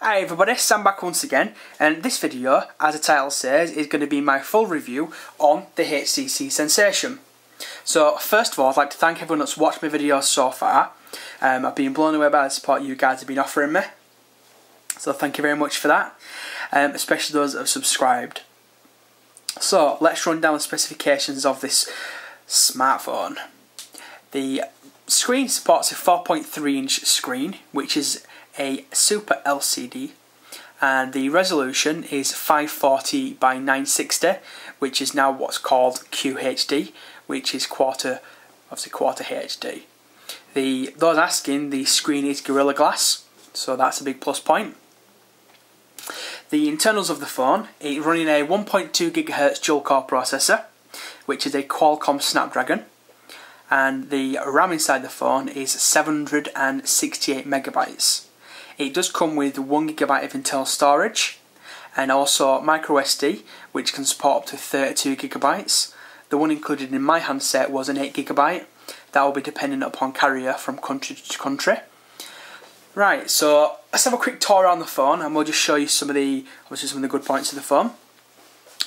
Hi everybody, Sam back once again, and this video, as the title says, is going to be my full review on the HTC Senation. So first of all, I'd like to thank everyone that's watched my videos so far. I've been blown away by the support you guys have been offering me, so thank you very much for that, especially those that have subscribed. So let's run down the specifications of this smartphone. The screen supports a 4.3 inch screen, which is a Super LCD, and the resolution is 540 by 960, which is now what's called QHD, which is quarter HD. Those asking, the screen is Gorilla Glass, so that's a big plus point. The internals of the phone, it's running a 1.2 GHz dual-core processor, which is a Qualcomm Snapdragon, and the RAM inside the phone is 768 megabytes. It does come with 1 GB of internal storage and also micro SD, which can support up to 32 GB. The one included in my handset was an 8 GB. That will be dependent upon carrier from country to country. Right, so let's have a quick tour around the phone and we'll just show you some of the good points of the phone.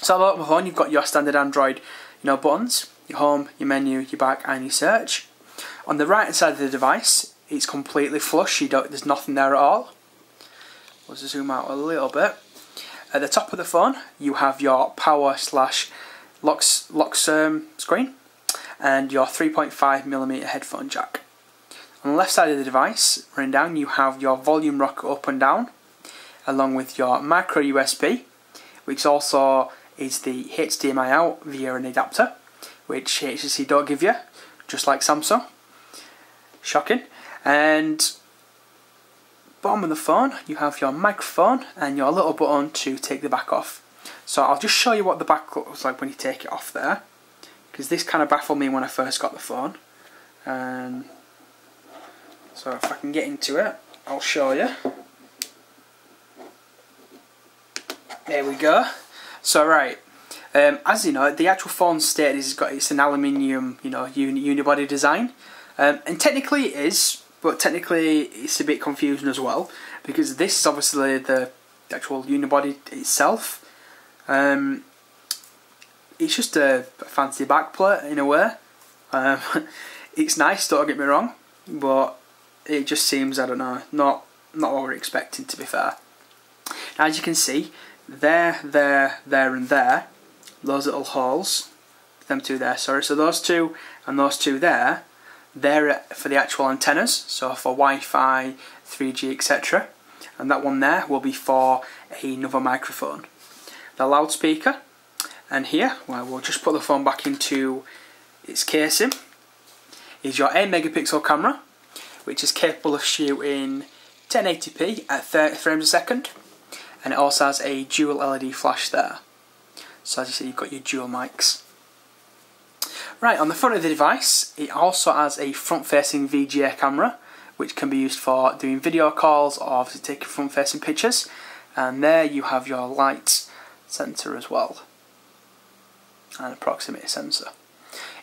So about the phone, you've got your standard Android buttons, your home, your menu, your back and your search. On the right hand side of the device, it's completely flush, there's nothing there at all. We'll zoom out a little bit. At the top of the phone, you have your power / lock screen and your 3.5mm headphone jack. On the left side of the device, running down, you have your volume rocker up and down, along with your micro USB, which also is the HDMI out via an adapter, which HTC don't give you, just like Samsung. Shocking. And bottom of the phone, you have your microphone and your little button to take the back off. So I'll just show you what the back looks like when you take it off there, because this kind of baffled me when I first got the phone. And so if I can get into it, I'll show you. There we go. So right, as you know, the actual phone stated it's an aluminium, unibody design, and technically it is. But technically it's a bit confusing as well, because this is obviously the actual unibody itself. It's just a fancy backplate in a way. It's nice, don't get me wrong, but it just seems, I don't know, not what we're expecting, to be fair. Now, as you can see, there and there, those little holes, them two there, sorry, so those two and those two there, they're for the actual antennas, so for Wi-Fi, 3G, etc. And that one there will be for another microphone. The loudspeaker, and here, well, we'll just put the phone back into its casing, is your 8 megapixel camera, which is capable of shooting 1080p at 30 frames a second, and it also has a dual LED flash there. So as you see, you've got your dual mics. Right, on the front of the device, it also has a front-facing VGA camera, which can be used for doing video calls or obviously taking front-facing pictures. And there you have your light sensor as well, and a proximity sensor.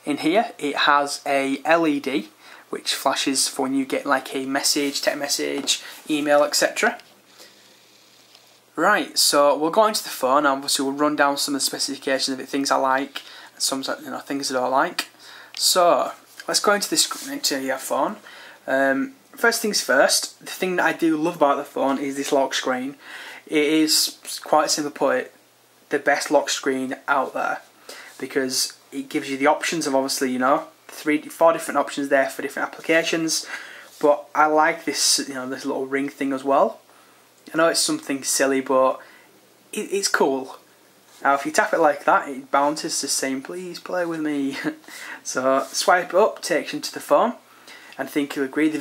In here, it has a LED, which flashes for when you get like a message, text message, email, etc. Right, so we'll go into the phone, and obviously we'll run down some of the specifications of it, things I like, some things I don't like. So let's go into your phone. First things first, the thing that I do love about the phone is this lock screen. It is, quite simply put, the best lock screen out there, because it gives you the options of obviously 4 different options there for different applications. But I like this this little ring thing as well. I know it's something silly, but it's cool. Now if you tap it like that, it bounces to saying please play with me. So swipe it up, takes you into the phone, and I think you'll agree the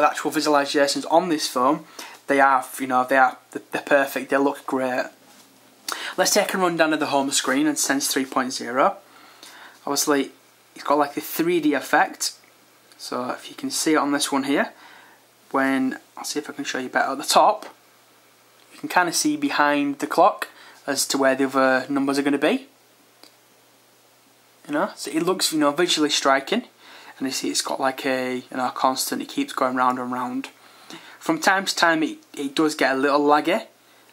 actual visualizations on this phone, they're perfect, they look great. Let's take a rundown of the home screen and Sense 3.0. Obviously it's got like a 3D effect, so if you can see it on this one here, I'll see if I can show you better at the top, you can kind of see behind the clock as to where the other numbers are going to be. So it looks visually striking, and you see it's got like a constant, it keeps going round and round. From time to time it does get a little laggy.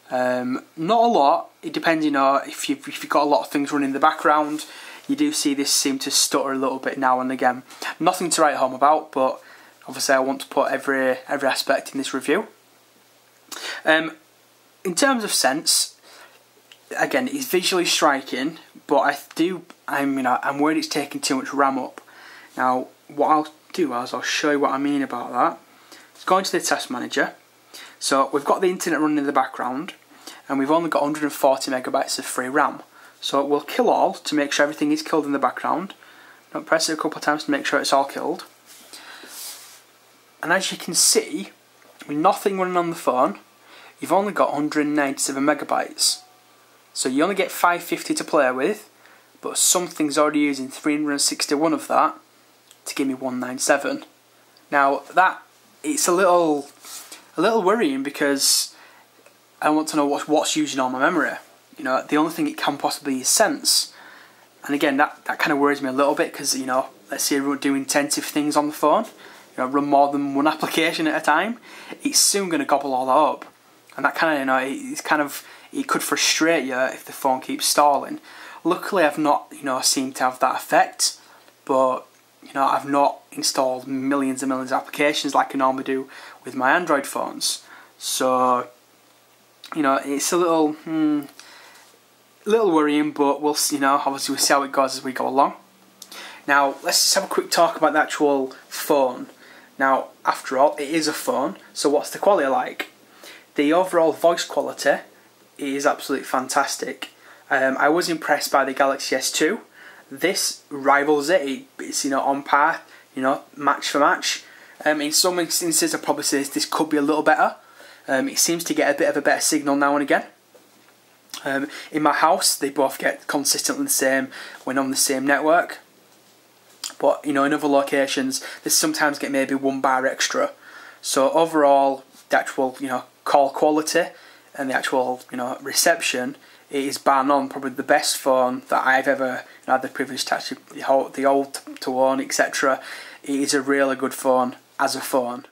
Not a lot. It depends, if you've got a lot of things running in the background, you do see this seem to stutter a little bit now and again. Nothing to write home about, but obviously I want to put every aspect in this review. In terms of sense, again, it's visually striking, but I'm worried it's taking too much RAM up. Now, what I'll do is I'll show you what I mean about that. Let's go into the test manager. So we've got the internet running in the background, and we've only got 140 megabytes of free RAM. So we'll kill all to make sure everything is killed in the background. Don't press it a couple of times to make sure it's all killed. And as you can see, with nothing running on the phone, you've only got 197 megabytes. So you only get 550 to play with, but something's already using 361 of that to give me 197. Now it's a little worrying, because I want to know what's using all my memory. The only thing it can possibly is sense. And again, that kind of worries me a little bit, because let's say we're doing intensive things on the phone, run more than one application at a time, it's soon going to gobble all that up. And that kind of, it could frustrate you if the phone keeps stalling. Luckily, I've not, seemed to have that effect, but, I've not installed millions and millions of applications like I normally do with my Android phones. So, it's a little worrying, but we'll, obviously we'll see how it goes as we go along. Now, let's just have a quick talk about the actual phone. Now, after all, it is a phone, so what's the quality like? The overall voice quality is absolutely fantastic. I was impressed by the Galaxy S2. This rivals it. It's on par, match for match. In some instances, I'd probably say this could be a little better. It seems to get a bit of a better signal now and again. In my house, they both get consistently the same when on the same network. But in other locations, they sometimes get maybe 1 bar extra. So overall, the actual call quality and the actual reception, it is bar none probably the best phone that I've ever had the privilege to actually the old to own, etc. It is a really good phone as a phone.